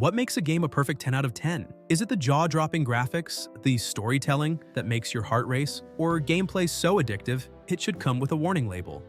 What makes a game a perfect 10 out of 10? Is it the jaw-dropping graphics, the storytelling that makes your heart race, or gameplay so addictive it should come with a warning label?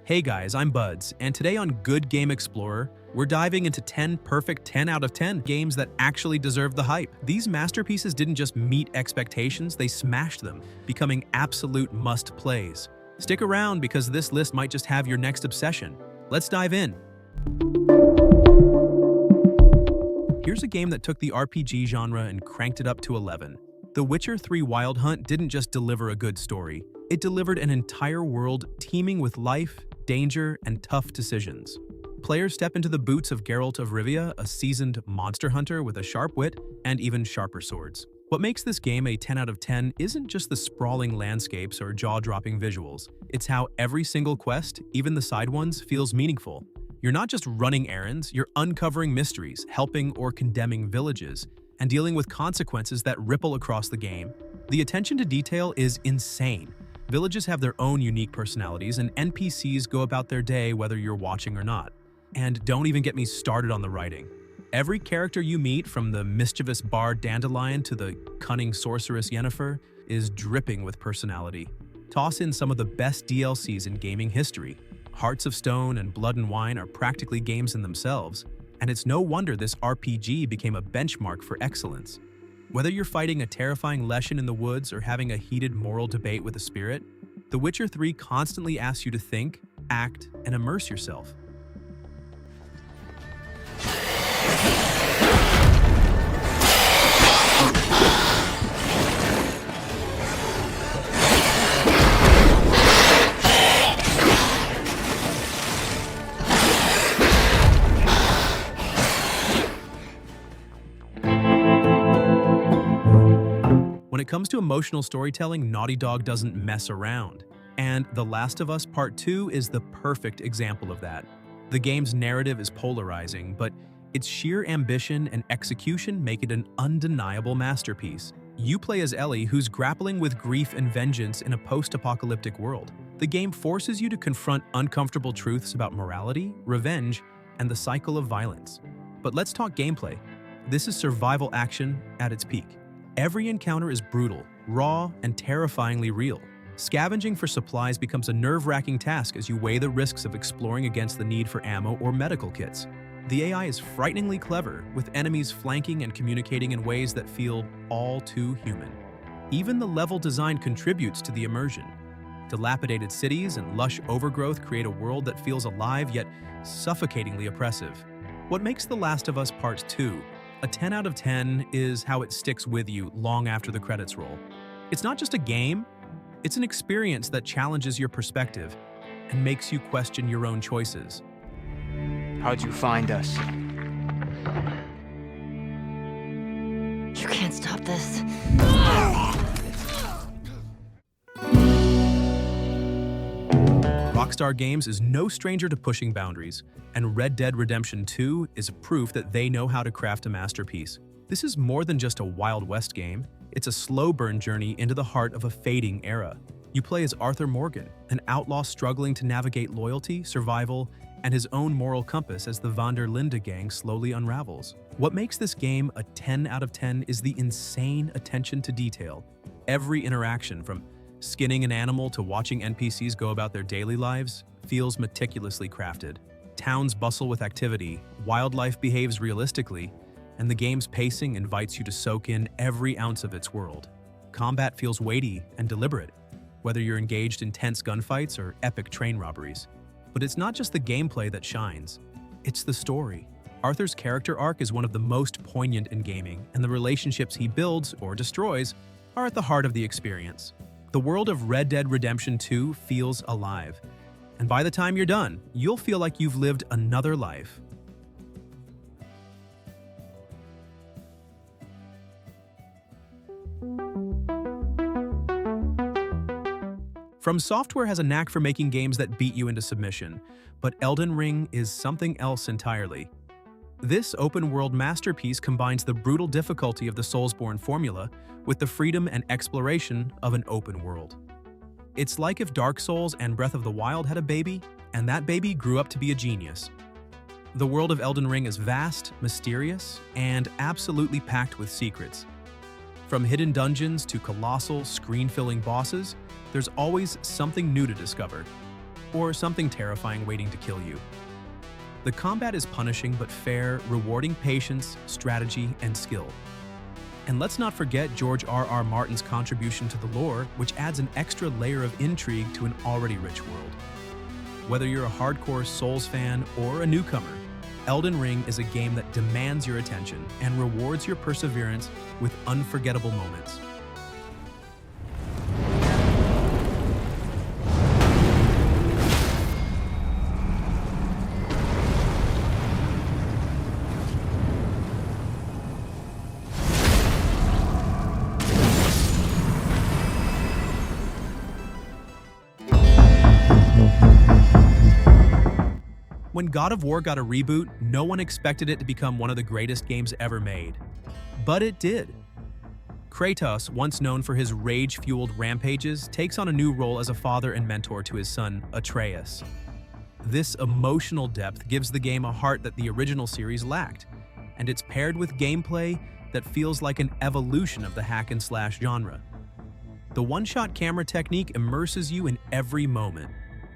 Hey guys, I'm Buds, and today on Good Game Explorer, we're diving into 10 perfect 10 out of 10 games that actually deserve the hype. These masterpieces didn't just meet expectations, they smashed them, becoming absolute must-plays. Stick around because this list might just have your next obsession. Let's dive in. Here's a game that took the RPG genre and cranked it up to 11. The Witcher 3 Wild Hunt didn't just deliver a good story, it delivered an entire world teeming with life, danger, and tough decisions. Players step into the boots of Geralt of Rivia, a seasoned monster hunter with a sharp wit and even sharper swords. What makes this game a 10 out of 10 isn't just the sprawling landscapes or jaw-dropping visuals. It's how every single quest, even the side ones, feels meaningful. You're not just running errands, you're uncovering mysteries, helping or condemning villages, and dealing with consequences that ripple across the game. The attention to detail is insane. Villages have their own unique personalities, and NPCs go about their day whether you're watching or not. And don't even get me started on the writing. Every character you meet, from the mischievous bard Dandelion to the cunning sorceress Yennefer, is dripping with personality. Toss in some of the best DLCs in gaming history. Hearts of Stone and Blood and Wine are practically games in themselves, and it's no wonder this RPG became a benchmark for excellence. Whether you're fighting a terrifying Leshen in the woods or having a heated moral debate with a spirit, The Witcher 3 constantly asks you to think, act, and immerse yourself. When it comes to emotional storytelling, Naughty Dog doesn't mess around. And The Last of Us Part 2 is the perfect example of that. The game's narrative is polarizing, but its sheer ambition and execution make it an undeniable masterpiece. You play as Ellie, who's grappling with grief and vengeance in a post-apocalyptic world. The game forces you to confront uncomfortable truths about morality, revenge, and the cycle of violence. But let's talk gameplay. This is survival action at its peak. Every encounter is brutal, raw, and terrifyingly real. Scavenging for supplies becomes a nerve-wracking task as you weigh the risks of exploring against the need for ammo or medical kits. The AI is frighteningly clever, with enemies flanking and communicating in ways that feel all too human. Even the level design contributes to the immersion. Dilapidated cities and lush overgrowth create a world that feels alive yet suffocatingly oppressive. What makes The Last of Us Part 2 a 10 out of 10 is how it sticks with you long after the credits roll. It's not just a game, it's an experience that challenges your perspective and makes you question your own choices. How'd you find us? You can't stop this. Rockstar Games is no stranger to pushing boundaries, and Red Dead Redemption 2 is proof that they know how to craft a masterpiece. This is more than just a Wild West game, it's a slow-burn journey into the heart of a fading era. You play as Arthur Morgan, an outlaw struggling to navigate loyalty, survival, and his own moral compass as the Van der Linde gang slowly unravels. What makes this game a 10 out of 10 is the insane attention to detail. Every interaction, from skinning an animal to watching NPCs go about their daily lives, feels meticulously crafted. Towns bustle with activity, wildlife behaves realistically, and the game's pacing invites you to soak in every ounce of its world. Combat feels weighty and deliberate, whether you're engaged in tense gunfights or epic train robberies. But it's not just the gameplay that shines, it's the story. Arthur's character arc is one of the most poignant in gaming, and the relationships he builds or destroys are at the heart of the experience. The world of Red Dead Redemption 2 feels alive, and by the time you're done, you'll feel like you've lived another life. From Software has a knack for making games that beat you into submission, but Elden Ring is something else entirely. This open-world masterpiece combines the brutal difficulty of the Soulsborne formula with the freedom and exploration of an open world. It's like if Dark Souls and Breath of the Wild had a baby, and that baby grew up to be a genius. The world of Elden Ring is vast, mysterious, and absolutely packed with secrets. From hidden dungeons to colossal, screen-filling bosses, there's always something new to discover, or something terrifying waiting to kill you. The combat is punishing but fair, rewarding patience, strategy, and skill. And let's not forget George R.R. Martin's contribution to the lore, which adds an extra layer of intrigue to an already rich world. Whether you're a hardcore Souls fan or a newcomer, Elden Ring is a game that demands your attention and rewards your perseverance with unforgettable moments. When God of War got a reboot, no one expected it to become one of the greatest games ever made. But it did. Kratos, once known for his rage-fueled rampages, takes on a new role as a father and mentor to his son, Atreus. This emotional depth gives the game a heart that the original series lacked, and it's paired with gameplay that feels like an evolution of the hack-and-slash genre. The one-shot camera technique immerses you in every moment,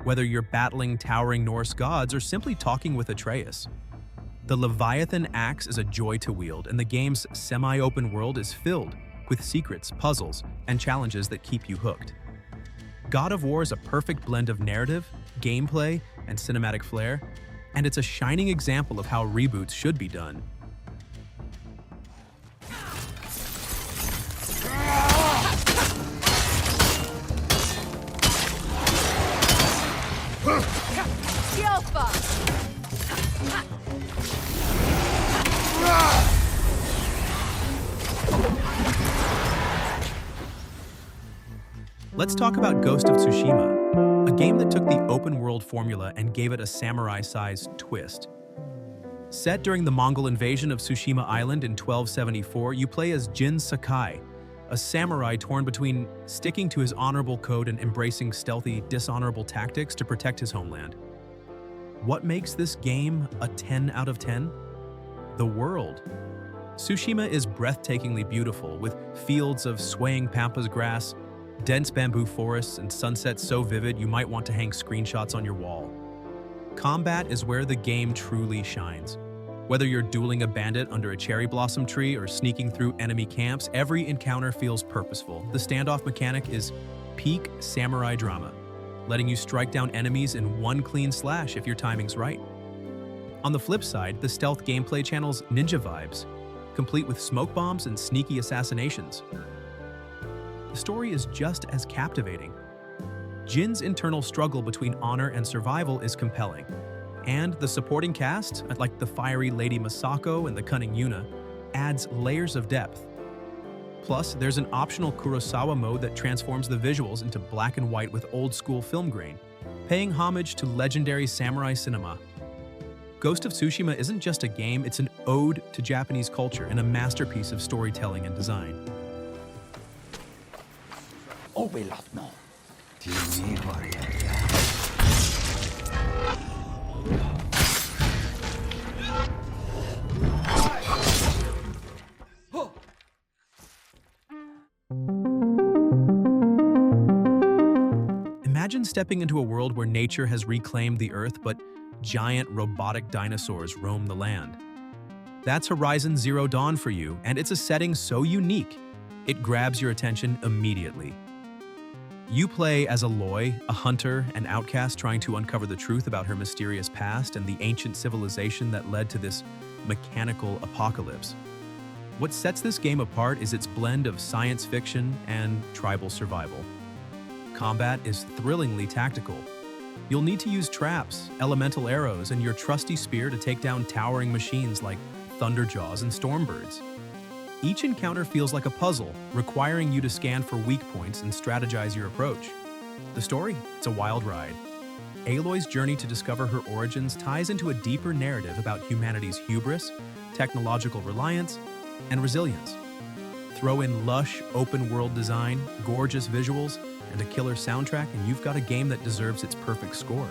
whether you're battling towering Norse gods or simply talking with Atreus. The Leviathan axe is a joy to wield, and the game's semi-open world is filled with secrets, puzzles, and challenges that keep you hooked. God of War is a perfect blend of narrative, gameplay, and cinematic flair, and it's a shining example of how reboots should be done. Let's talk about Ghost of Tsushima, a game that took the open-world formula and gave it a samurai-sized twist. Set during the Mongol invasion of Tsushima Island in 1274, you play as Jin Sakai, a samurai torn between sticking to his honorable code and embracing stealthy, dishonorable tactics to protect his homeland. What makes this game a 10 out of 10? The world. Tsushima is breathtakingly beautiful, with fields of swaying pampas grass, dense bamboo forests, and sunsets so vivid you might want to hang screenshots on your wall. Combat is where the game truly shines. Whether you're dueling a bandit under a cherry blossom tree or sneaking through enemy camps, every encounter feels purposeful. The standoff mechanic is peak samurai drama, letting you strike down enemies in one clean slash if your timing's right. On the flip side, the stealth gameplay channels ninja vibes, complete with smoke bombs and sneaky assassinations. The story is just as captivating. Jin's internal struggle between honor and survival is compelling, and the supporting cast, like the fiery Lady Masako and the cunning Yuna, adds layers of depth. Plus, there's an optional Kurosawa mode that transforms the visuals into black and white with old-school film grain, paying homage to legendary samurai cinema. Ghost of Tsushima isn't just a game, it's an ode to Japanese culture and a masterpiece of storytelling and design. Imagine stepping into a world where nature has reclaimed the earth, but giant robotic dinosaurs roam the land. That's Horizon Zero Dawn for you, and it's a setting so unique, it grabs your attention immediately. You play as Aloy, a hunter and outcast trying to uncover the truth about her mysterious past and the ancient civilization that led to this mechanical apocalypse. What sets this game apart is its blend of science fiction and tribal survival. Combat is thrillingly tactical. You'll need to use traps, elemental arrows, and your trusty spear to take down towering machines like Thunderjaws and Stormbirds. Each encounter feels like a puzzle, requiring you to scan for weak points and strategize your approach. The story? It's a wild ride. Aloy's journey to discover her origins ties into a deeper narrative about humanity's hubris, technological reliance, and resilience. Throw in lush, open-world design, gorgeous visuals, and a killer soundtrack, and you've got a game that deserves its perfect score.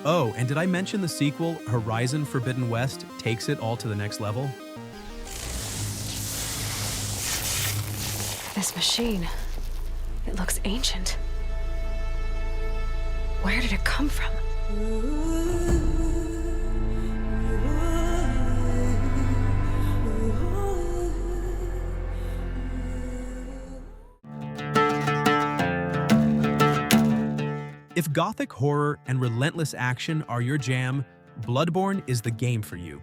Oh, and did I mention the sequel, Horizon Forbidden West, takes it all to the next level? This machine, it looks ancient. Where did it come from? If gothic horror and relentless action are your jam, Bloodborne is the game for you.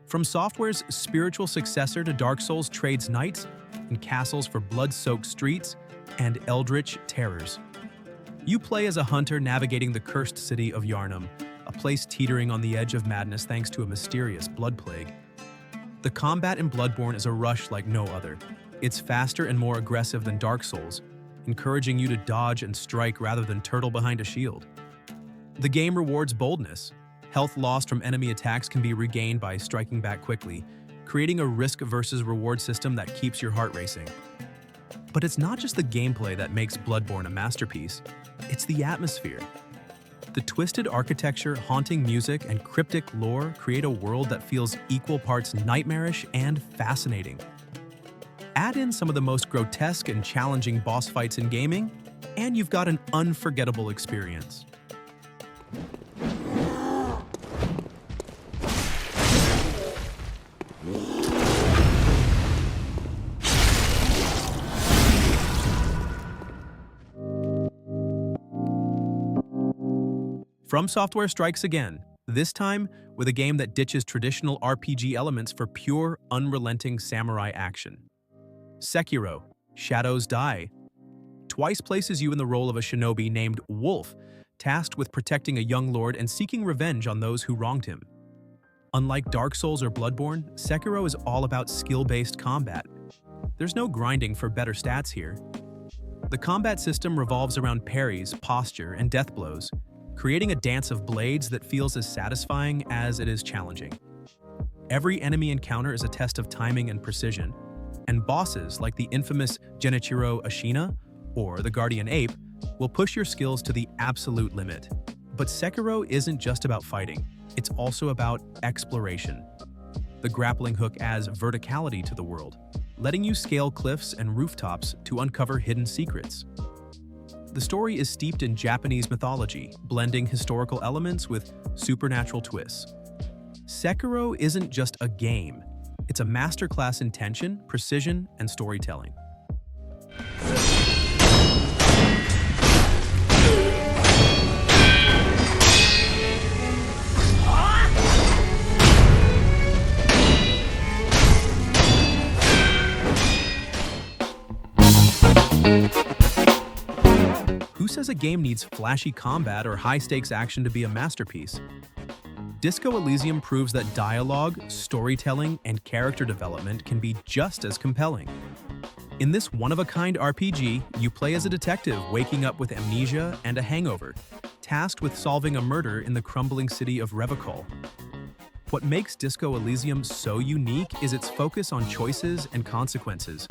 From Software's spiritual successor to Dark Souls trades knights and castles for blood-soaked streets and eldritch terrors. You play as a hunter navigating the cursed city of Yharnam, a place teetering on the edge of madness thanks to a mysterious blood plague. The combat in Bloodborne is a rush like no other. It's faster and more aggressive than Dark Souls, encouraging you to dodge and strike rather than turtle behind a shield. The game rewards boldness. Health lost from enemy attacks can be regained by striking back quickly, creating a risk versus reward system that keeps your heart racing. But it's not just the gameplay that makes Bloodborne a masterpiece, it's the atmosphere. The twisted architecture, haunting music, and cryptic lore create a world that feels equal parts nightmarish and fascinating. Add in some of the most grotesque and challenging boss fights in gaming, and you've got an unforgettable experience. From Software strikes again, this time with a game that ditches traditional RPG elements for pure, unrelenting samurai action. Sekiro, Shadows Die, twice places you in the role of a shinobi named Wolf, tasked with protecting a young lord and seeking revenge on those who wronged him. Unlike Dark Souls or Bloodborne, Sekiro is all about skill-based combat. There's no grinding for better stats here. The combat system revolves around parries, posture, and death blows, creating a dance of blades that feels as satisfying as it is challenging. Every enemy encounter is a test of timing and precision, and bosses like the infamous Genichiro Ashina or the Guardian Ape will push your skills to the absolute limit. But Sekiro isn't just about fighting, it's also about exploration. The grappling hook adds verticality to the world, letting you scale cliffs and rooftops to uncover hidden secrets. The story is steeped in Japanese mythology, blending historical elements with supernatural twists. Sekiro isn't just a game, it's a masterclass in tension, precision, and storytelling. Who says a game needs flashy combat or high-stakes action to be a masterpiece? Disco Elysium proves that dialogue, storytelling, and character development can be just as compelling. In this one-of-a-kind RPG, you play as a detective waking up with amnesia and a hangover, tasked with solving a murder in the crumbling city of Revachol. What makes Disco Elysium so unique is its focus on choices and consequences.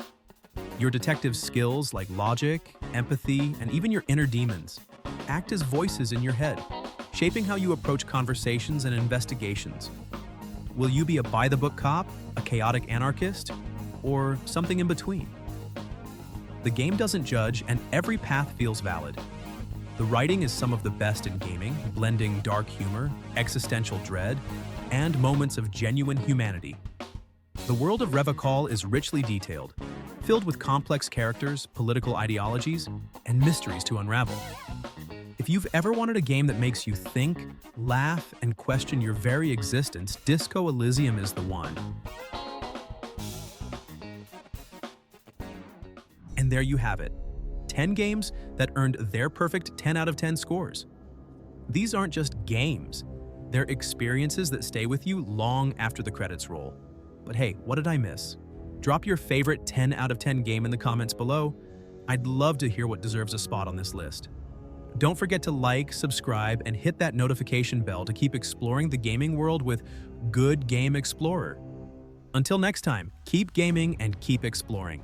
Your detective's skills like logic, empathy, and even your inner demons act as voices in your head, shaping how you approach conversations and investigations. Will you be a by-the-book cop, a chaotic anarchist, or something in between? The game doesn't judge, and every path feels valid. The writing is some of the best in gaming, blending dark humor, existential dread, and moments of genuine humanity. The world of Revachol is richly detailed, filled with complex characters, political ideologies, and mysteries to unravel. If you've ever wanted a game that makes you think, laugh, and question your very existence, Disco Elysium is the one. And there you have it, 10 games that earned their perfect 10 out of 10 scores. These aren't just games, they're experiences that stay with you long after the credits roll. But hey, what did I miss? Drop your favorite 10 out of 10 game in the comments below. I'd love to hear what deserves a spot on this list. Don't forget to like, subscribe, and hit that notification bell to keep exploring the gaming world with Good Game Explorer. Until next time, keep gaming and keep exploring.